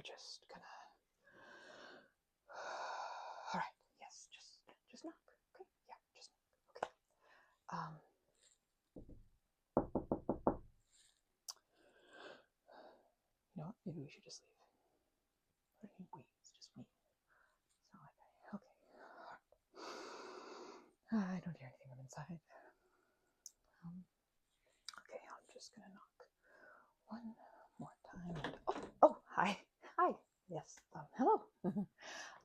just gonna. All right. Yes. Just knock. Okay. Yeah. Just knock. Okay. You know what? Maybe we should just leave. What do you mean we? It's just me. It's not like okay. I don't hear anything from inside. Okay, I'm just gonna knock one more time. Oh, hi. Yes. Hello.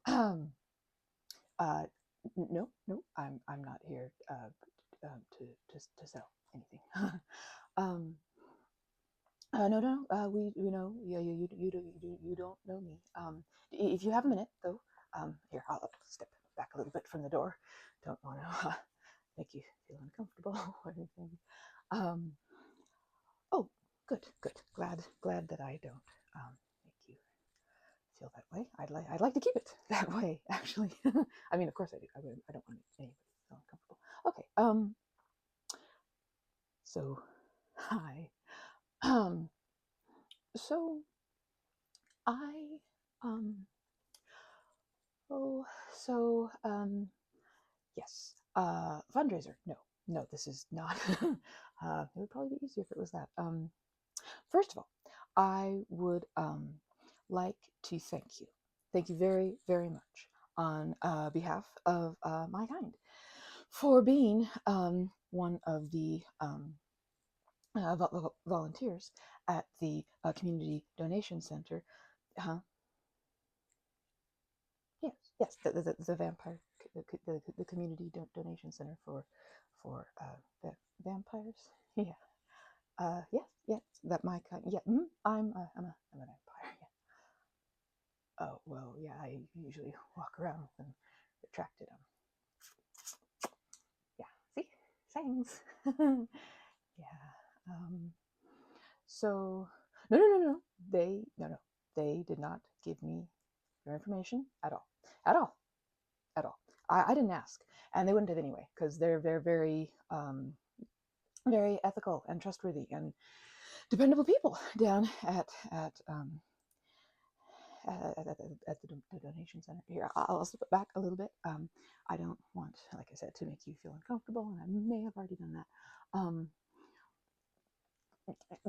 um. No. I'm not here. To sell anything. um. No. We know. Yeah. You don't know me. If you have a minute, though. Here, I'll step back a little bit from the door. Don't want to make you feel uncomfortable or anything. Oh, good. Glad that I don't make you feel that way. I'd like to keep it that way, actually. I mean, of course I do. I don't want anybody to feel uncomfortable. Okay. So, hi. So I oh so yes. Fundraiser. No, this is not. It would probably be easier if it was that. First of all, I would like to thank you. Thank you very, very much on behalf of my kind for being one of the volunteers at the Community Donation Center. Huh? Yes, the vampire, the Community Donation Center for vampires. Yeah. Yes, that my kind. Yeah, I'm a vampire. Yeah. Oh well, yeah. I usually walk around with them retracted. Yeah. See, sayings. Yeah. So no. They did not give me your information at all, at all, at all. I didn't ask, and they wouldn't have anyway, because they're very very ethical and trustworthy and dependable people down at the donation center. Here, I'll slip it back a little bit. I don't want, like I said, to make you feel uncomfortable, and I may have already done that.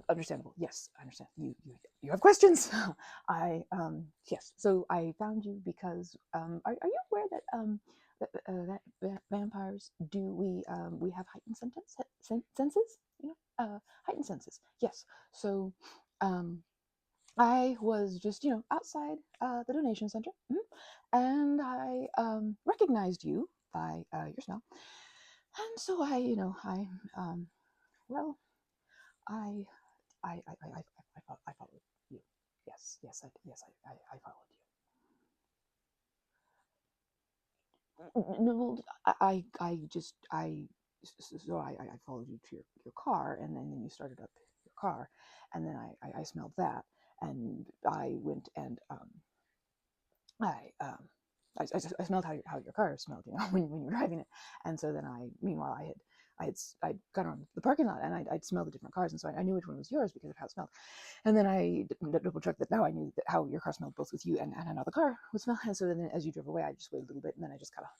Understandable. Yes, I understand. You have questions. Yes. So I found you because are you aware that vampires we have heightened senses? You know, heightened senses. Yes. So I was just, outside the donation center, and I recognized you by your smell, and so well, I, I followed you. Yes, I followed you. No, I followed you to your car, and then you started up your car, and then I smelled that, and I went and I I smelled how your car smelled, when you were driving it, and so then meanwhile I'd gone around the parking lot and I'd smelled the different cars, and so I knew which one was yours because of how it smelled, and then I double checked that now I knew that how your car smelled both with you and another car would smell, and so then as you drove away I just waited a little bit and then I just kind of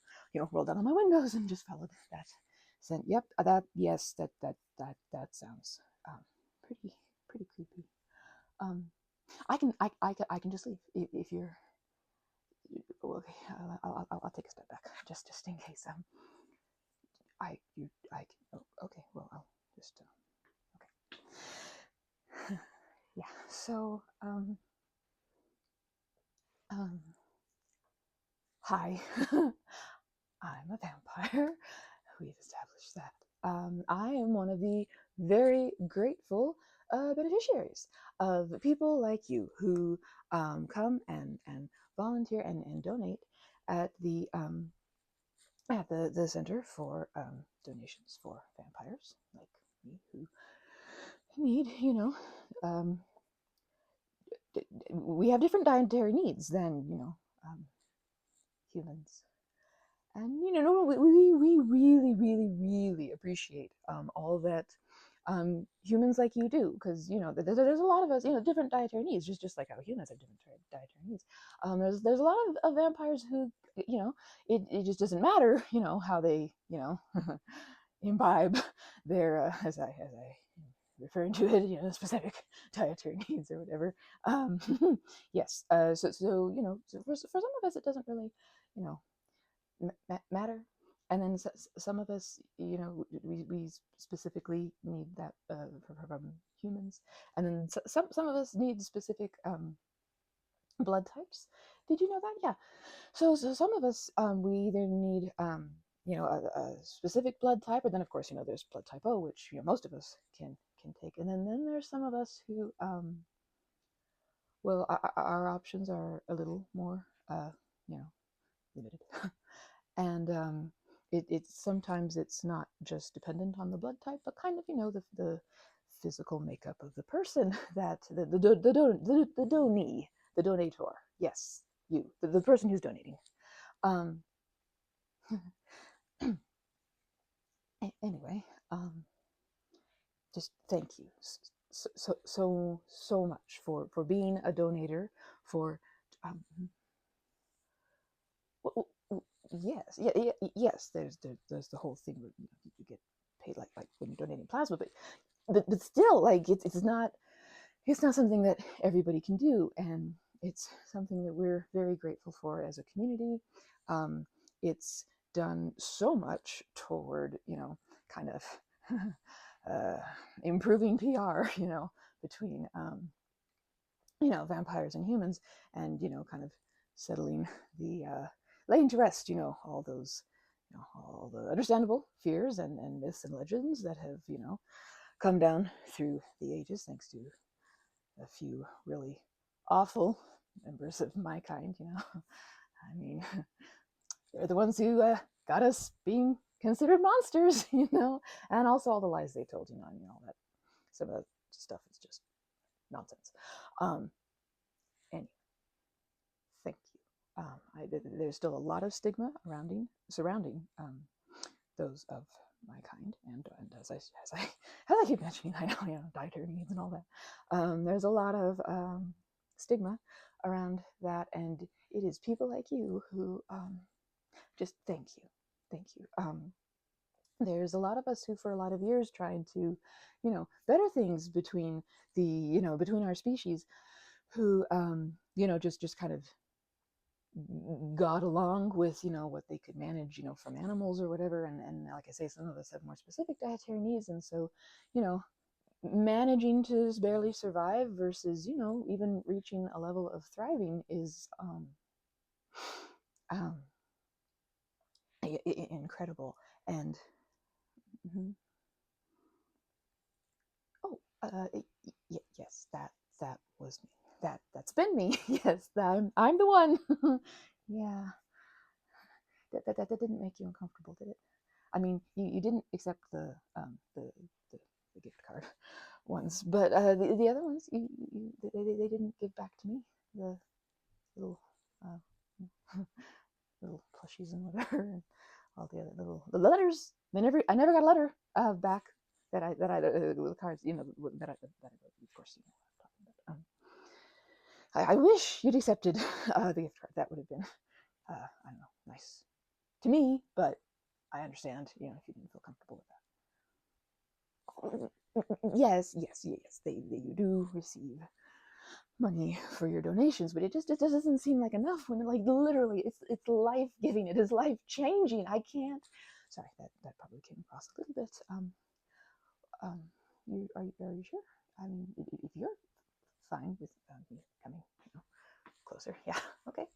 rolled down on my windows and just followed that scent. Yep, that sounds pretty creepy. Um, I can just leave if you're okay. I'll take a step back just in case. Okay. Well, I'll just okay. Yeah. So hi. I'm a vampire. We've established that. I am one of the very grateful beneficiaries of people like you who come and volunteer and donate at the Center for Donations for Vampires, like me, who need, um, we have different dietary needs than, humans. And, we really, really, really appreciate all that humans like you do, because there's a lot of us, different dietary needs, just like how humans have different dietary needs. There's a lot of vampires who, it just doesn't matter, how they, imbibe their as I referring to it, specific dietary needs or whatever. Yes. So for some of us it doesn't really, you know, matter, and then some of us, we specifically need that from humans, and then some of us need specific blood types. Did you know that? Yeah. So some of us, we either need a specific blood type, or then of course there's blood type O, which most of us can take, and then there's some of us who well, our options are a little more limited. And it's sometimes it's not just dependent on the blood type, but kind of the physical makeup of the person that the donee, the donator. Yes, you, the person who's donating. Anyway, just thank you so much for being a donator, for um, yes, yes. There's the whole thing where you get paid like when you're donating plasma, but still, like it's not something that everybody can do, and it's something that we're very grateful for as a community. It's done so much toward kind of improving PR, between vampires and humans, and kind of settling the laying to rest, all those, all the understandable fears and myths and legends that have, come down through the ages, thanks to a few really awful members of my kind. I mean, they're the ones who got us being considered monsters, and also all the lies they told, all that. Some of that stuff is just nonsense. Anyway, thank you. There's still a lot of stigma surrounding those of my kind, and as I keep mentioning, I know, dietary needs and all that. There's a lot of stigma around that, and it is people like you who just thank you. There's a lot of us who, for a lot of years, tried to, better things between between our species, who, just kind of got along with, what they could manage, from animals or whatever. And like I say, some of us have more specific dietary needs. And so, managing to just barely survive versus, even reaching a level of thriving is incredible. And oh, yes, that was me. That's been me. Yes, I'm the one. Yeah, that didn't make you uncomfortable, did it? I mean, you didn't accept the gift card ones, but the other ones, they didn't give back to me, the little little plushies and whatever, and all the other the letters. I never got a letter back that I the cards, that I of course, I'm talking about. I wish you'd accepted the gift card. That would have been I don't know, nice to me, but I understand, if you didn't feel comfortable with that. Yes, you do receive money for your donations, but it doesn't seem like enough when, like, literally it's life giving. It is life changing. I can't. Sorry, that probably came across a little bit. Are you sure? I mean, if you're fine with me coming, closer, yeah, okay,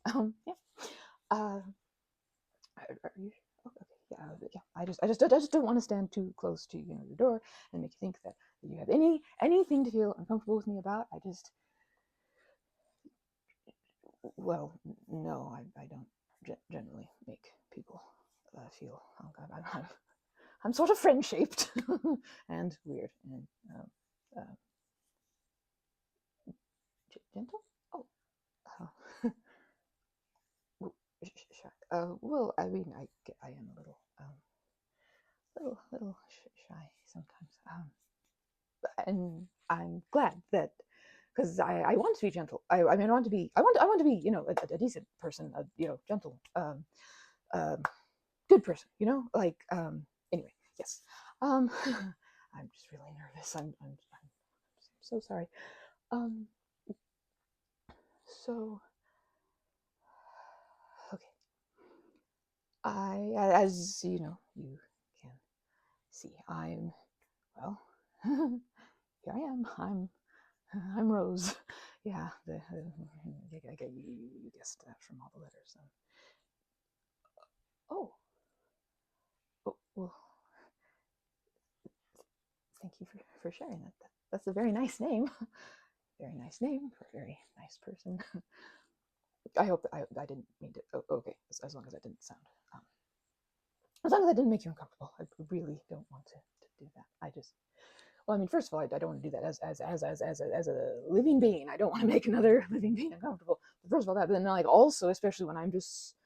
yeah. Are you? Okay, yeah. I just don't want to stand too close to your door and make you think that you have anything to feel uncomfortable with me about. Well, no, I don't generally make people feel I'm sort of friend shaped and weird and uh, gentle. Oh, uh, shy. Well, I mean, I am a little shy sometimes. and I'm glad that, because I want to be gentle. I mean, I want to be, a decent person, gentle, good person, like, anyway, yes. I'm just really nervous. I'm so sorry. Um, so, okay. As you can see, well, here I am. I'm Rose. Yeah, you guessed that from all the letters. Oh, well, thank you for sharing that. That's a very nice name. Very nice name for a very nice person. I hope that I didn't mean to. Oh, okay, as long as I didn't sound. As long as I didn't make you uncomfortable, I really don't want to do that. Well, I mean, first of all, I don't want to do that as a living being. I don't want to make another living being uncomfortable. But first of all, that, but then like also, especially when I'm just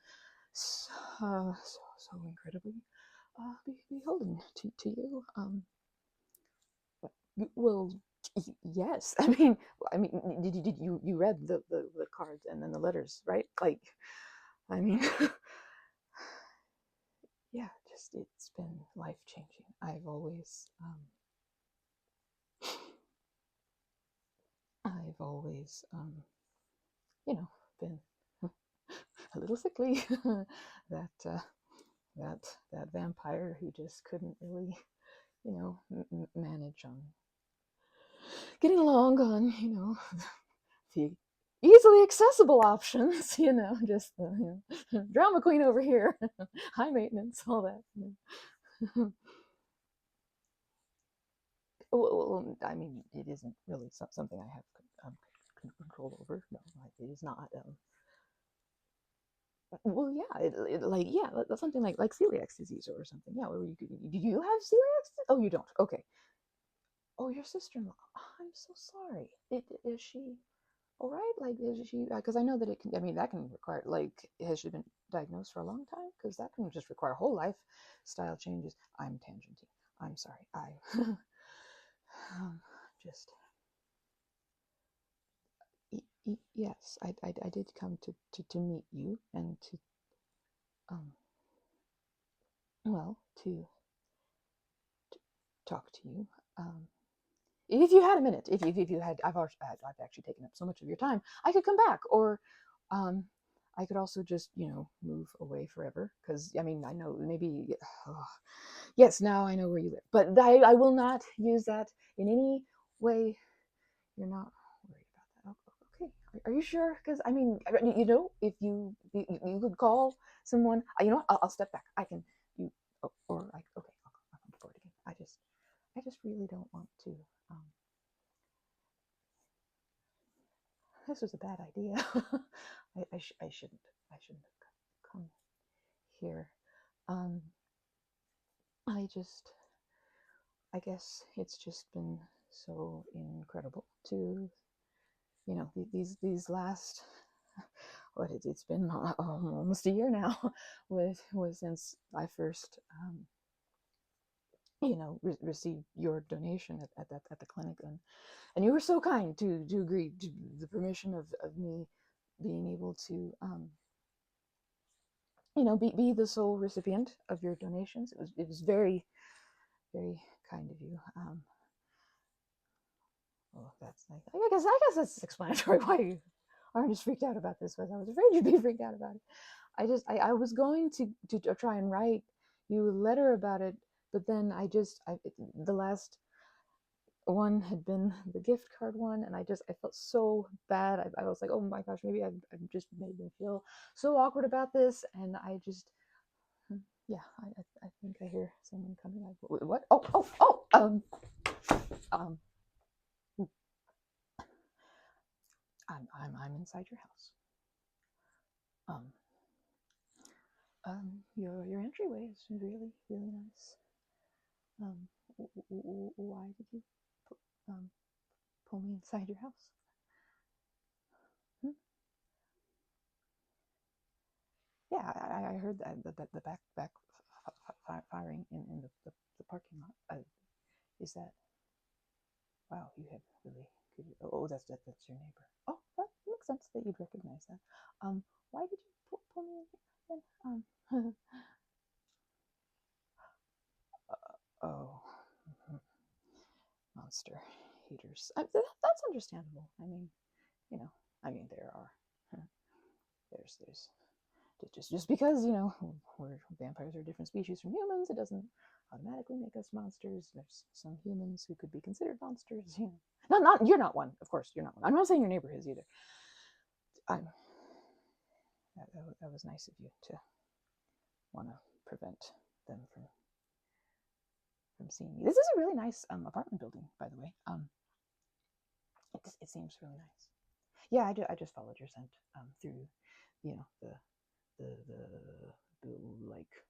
so incredibly beholden to you. Well, yes. Did you read the cards and then the letters, right? Like, I mean, yeah, just it's been life changing. I've always, been a little sickly. that that that vampire who just couldn't really, manage on getting along on, the easily accessible options. Just the drama queen over here, high maintenance, all that. Well, I mean, it isn't really something I have control over. No, it is not. Well, yeah, like, yeah, something like celiac disease or something. Yeah, where do you have celiac? Oh, you don't. Okay. Oh, your sister-in-law. I'm so sorry. Is she all right? Like, is she? Because I know that it can. I mean, that can require. Like, has she been diagnosed for a long time? Because that can just require whole lifestyle changes. I'm tangenting. I'm sorry. Just yes. I did come to meet you and to um well to talk to you. Um, if you had a minute, if you had, I've actually taken up so much of your time. I could come back, or um, I could also just move away forever. Because I mean, I know maybe oh, yes, now I know where you live, but I will not use that in any way. You're not worried about that. Okay, are you sure? Because I mean, if you could call someone, I'll step back. I can you or I okay, I'll come forward again. I just really don't want to. Um, this was a bad idea. I shouldn't have come here. Um, I guess it's just been so incredible to, these last, what it's been almost a year now, with since I first, received your donation at the clinic, and you were so kind to agree to the permission of me being able to, be the sole recipient of your donations. It was very, very kind of you. Well, that's nice. I guess that's explanatory why you aren't as freaked out about this, because I was afraid you'd be freaked out about it. I was going to try and write you a letter about it, but then the last one had been the gift card one, and I felt so bad. I was like, oh my gosh, maybe I've just made them feel so awkward about this, and yeah, I think I hear someone coming. What? Um, I'm inside your house. Um, your entryway is really really nice. Um, why did you um pull me inside your house? Hmm? Yeah, I heard that the back firing in the parking lot. Is that Wow, you have really good. Oh, that's your neighbor. Oh, that makes sense that you'd recognize that. Why did you pull me in then? Oh, monster haters. That's understandable. I mean, there are. There's just because we're vampires are a different species from humans, it doesn't automatically make us monsters. There's some humans who could be considered monsters. Not you're not one. Of course, you're not one. I'm not saying your neighbor is either. I'm. That was nice of you to want to prevent them from seeing me. This is a really nice apartment building, by the way. It seems really nice. Yeah, I just followed your scent through, the like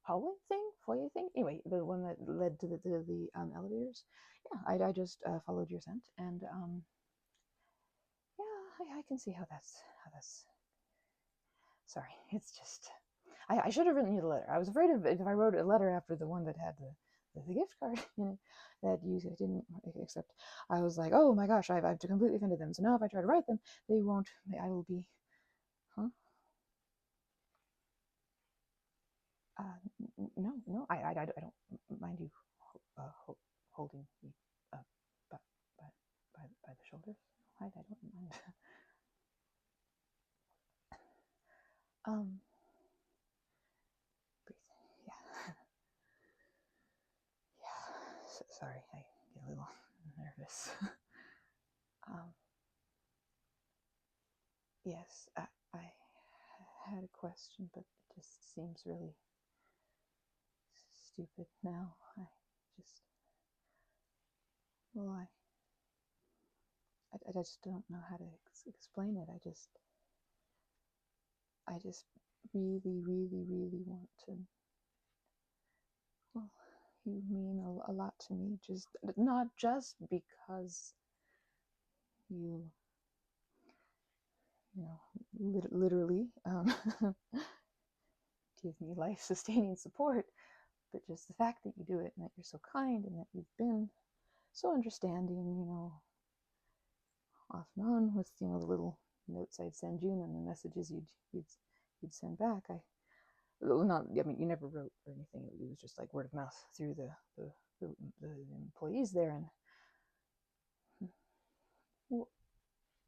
hallway thing, foyer thing. Anyway, the one that led to the elevators. Yeah, I just followed your scent, and yeah, I can see how that's Sorry, it's just I should have written you the letter. I was afraid of if I wrote a letter after the one that had the gift card in it that you didn't accept. I was like, oh my gosh, I've completely offended them. So now if I try to write them, they won't. I will be, huh? No, I don't mind you holding me by, by, by the shoulders. I don't mind. um, breathe. Yeah, yeah. Sorry, I get a little nervous. um, yes, I had a question, but it just seems really stupid now. I just, well, I just don't know how to explain it. I just really, really, really want to. Well, you mean a lot to me. Just not just because you, literally give me life-sustaining support, but just the fact that you do it and that you're so kind and that you've been so understanding, off and on with the little notes I'd send you and the messages you'd send back. You never wrote or anything. It was just like word of mouth through the employees there. And well,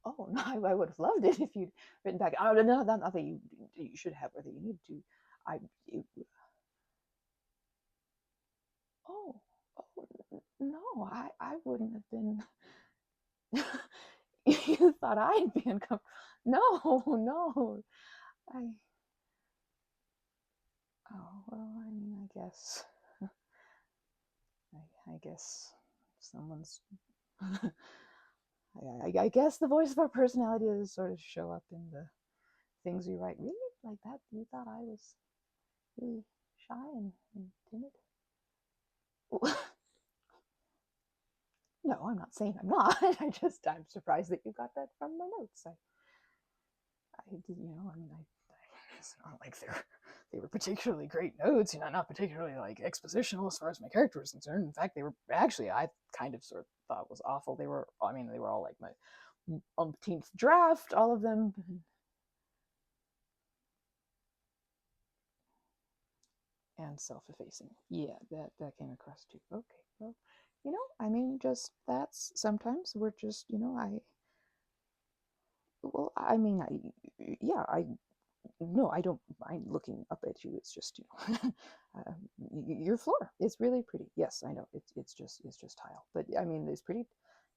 oh no, I would have loved it if you'd written back. Oh no, not that you should have or that you need to. I it, oh no, I wouldn't have been. You thought I'd be uncomfortable? No, I. Oh well, I mean, I guess someone's. I guess the voice of our personality does sort of show up in the things we write. Really, like that? You thought I was really shy and timid? No, I'm not saying I'm not. I'm surprised that you got that from my notes. It's not like they were particularly great notes, not particularly like expositional as far as my character was concerned. In fact, they were actually, I kind of sort of thought was awful. They were all like my umpteenth draft, all of them. And self-effacing. Yeah, that came across too. Okay, well, just that's sometimes we're just, yeah, no, I don't mind looking up at you. It's just, your floor. It's really pretty. Yes, I know. It's just tile, but I mean, it's pretty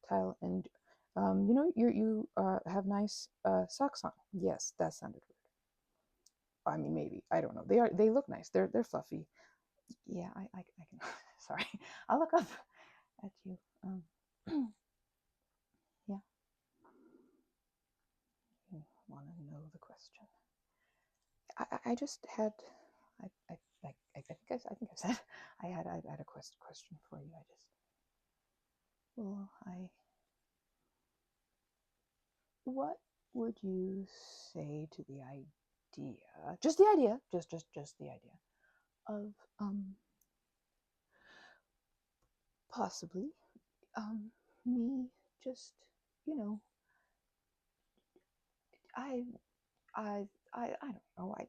tile, and you have nice socks on. Yes, that sounded weird. I mean, maybe I don't know. They look nice. They're fluffy. Yeah, I can. Sorry, I'll look up at you. Yeah. You want to know the question? I just had. I think I've said I had a question for you. What would you say to the idea? Just the idea. Just the idea of possibly me just, you know, I I don't know. I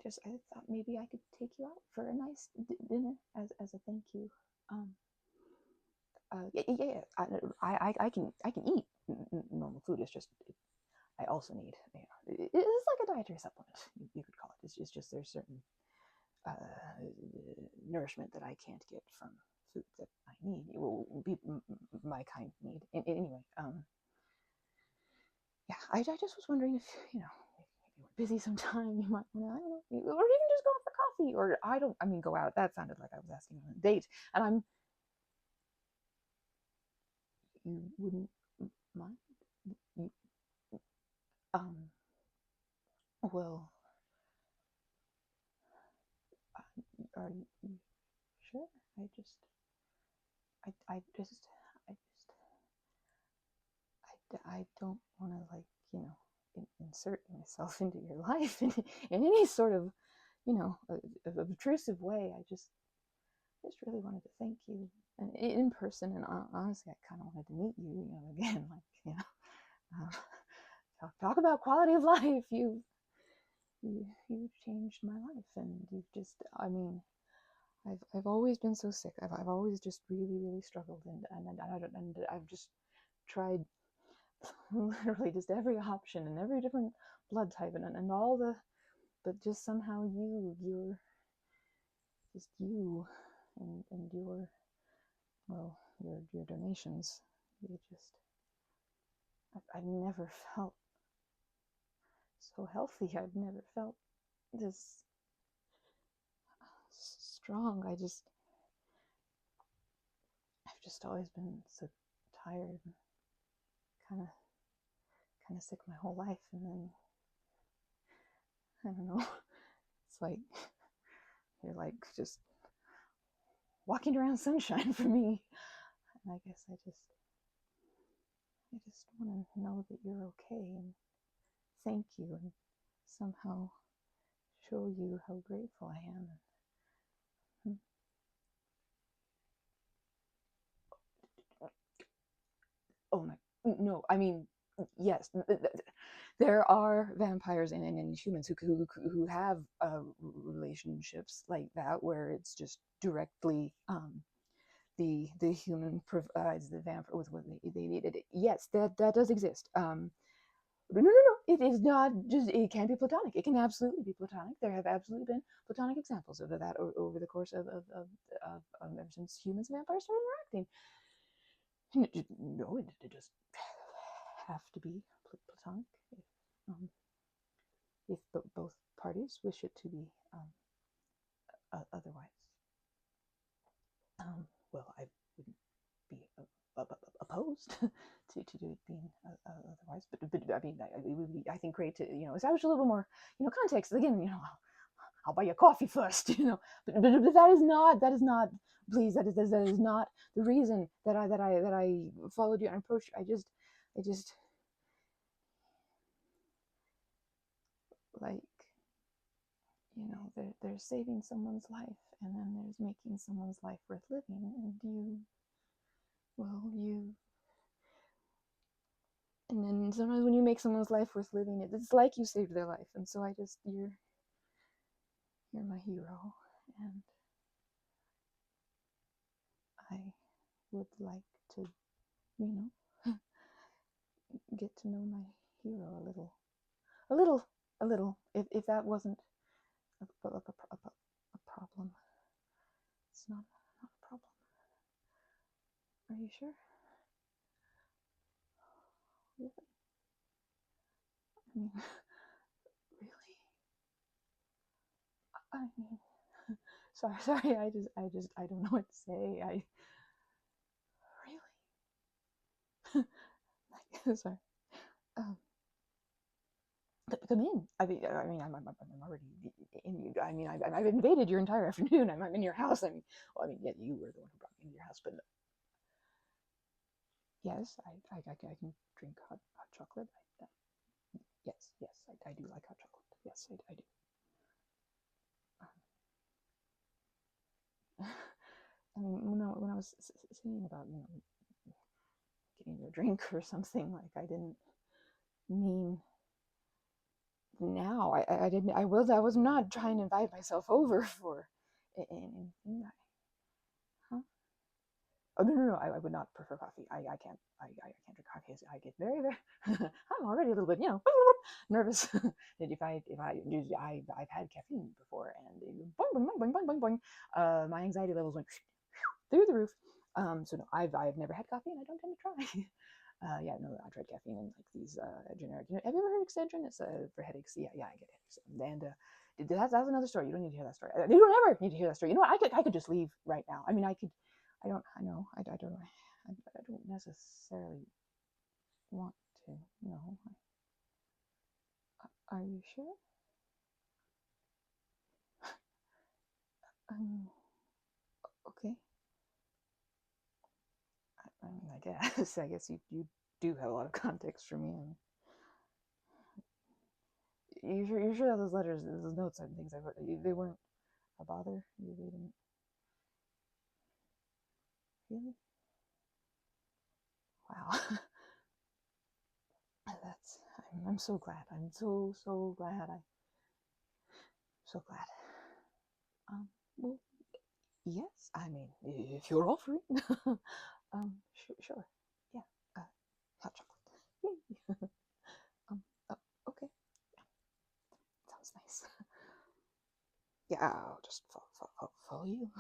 thought maybe I could take you out for a nice dinner as a thank you. Um, yeah. I can eat normal food. It's just I also need, you know, it's like a dietary supplement. You could call it. It's just there's certain nourishment that I can't get from food that I need. Well, my kind need. Anyway, yeah. I just was wondering if, you know, maybe we're busy sometime. You might want to, I don't know, or even just go out for coffee. Or I mean, go out. That sounded like I was asking on a date, and you wouldn't mind? You, um, well, are you sure? I just, I just, I just, I don't want to, like, you know, insert myself into your life in any sort of, you know, obtrusive way. I just really wanted to thank you, and in person. And honestly, I kind of wanted to meet you. You know, again, like, you know, talk about quality of life. You've changed my life, and you've just, I mean, I've always been so sick. I've always just really struggled, and I've just tried literally just every option and every different blood type and all the, but just somehow you're just you, and your, well, your donations, you just, I've never felt so healthy. I've never felt this strong. I've just always been so tired, and kind of sick my whole life. And then, I don't know, it's like you're like just walking around sunshine for me. And I guess I just want to know that you're okay, and thank you, and somehow show you how grateful I am. And, oh my, no, I mean, yes, there are vampires and humans who have relationships like that, where it's just directly, the human provides the vampire with what they needed. Yes, that does exist. No. It is not just. It can be platonic. It can absolutely be platonic. There have absolutely been platonic examples of that over the course of ever since humans and vampires started interacting. No, it just have to be platonic if both parties wish it to be otherwise. Well, I wouldn't be opposed to it being otherwise, but I mean, it would be, I think, great to, you know, establish a little more, you know, context. Again, you know, I'll buy you coffee first, you know, but that is not, please, that is not the reason that I followed you and approached you. I just like, you know, there's saving someone's life, and then there's making someone's life worth living, and you, and then sometimes when you make someone's life worth living, it's like you saved their life. And so you're my hero, and I would like to, you know, get to know my hero a little, a little, a little. If that wasn't a problem, it's not a problem. Are you sure? Really? I mean, really? I mean, sorry. I don't know what to say. I really, like, sorry. Um, Come in. I'm already in you. I mean, I've invaded your entire afternoon. I'm in your house. I mean, well, I mean, yeah, you were the one who brought me into your house, but yes, I can drink hot chocolate. Yes, I do like hot chocolate. Yes, I do. I mean, when I was saying about, you know, getting you a drink or something. Like, I didn't mean now. I was not trying to invite myself over for anything. Huh? Oh, no. I would not prefer coffee. I can't. I can't drink coffee. I get very, very. I'm already a little bit, nervous. I've had caffeine before, and boing, boing, boing, boing, boing, boing, boing. My anxiety levels went through the roof. So no, I've never had coffee, and I don't tend to try. Yeah, no, I tried caffeine and like these generic. Have you ever heard of Excedrin? It's for headaches. Yeah, I get headaches. And that's another story. You don't need to hear that story. You don't ever need to hear that story. You know what? I could just leave right now. I mean, I could. I don't. I know. I don't. I don't necessarily want to. No. Are you sure? Um. Okay. I mean, I guess. I guess you do have a lot of context for me. You're sure that those letters, those notes and things I wrote, they weren't a bother? They didn't really? Wow. That's. I'm so glad. I'm so glad. So glad. Well, yes. I mean, if you're offering, sure. Yeah. Hot chocolate. Yay. Okay. Sounds nice. Yeah, I'll just follow you.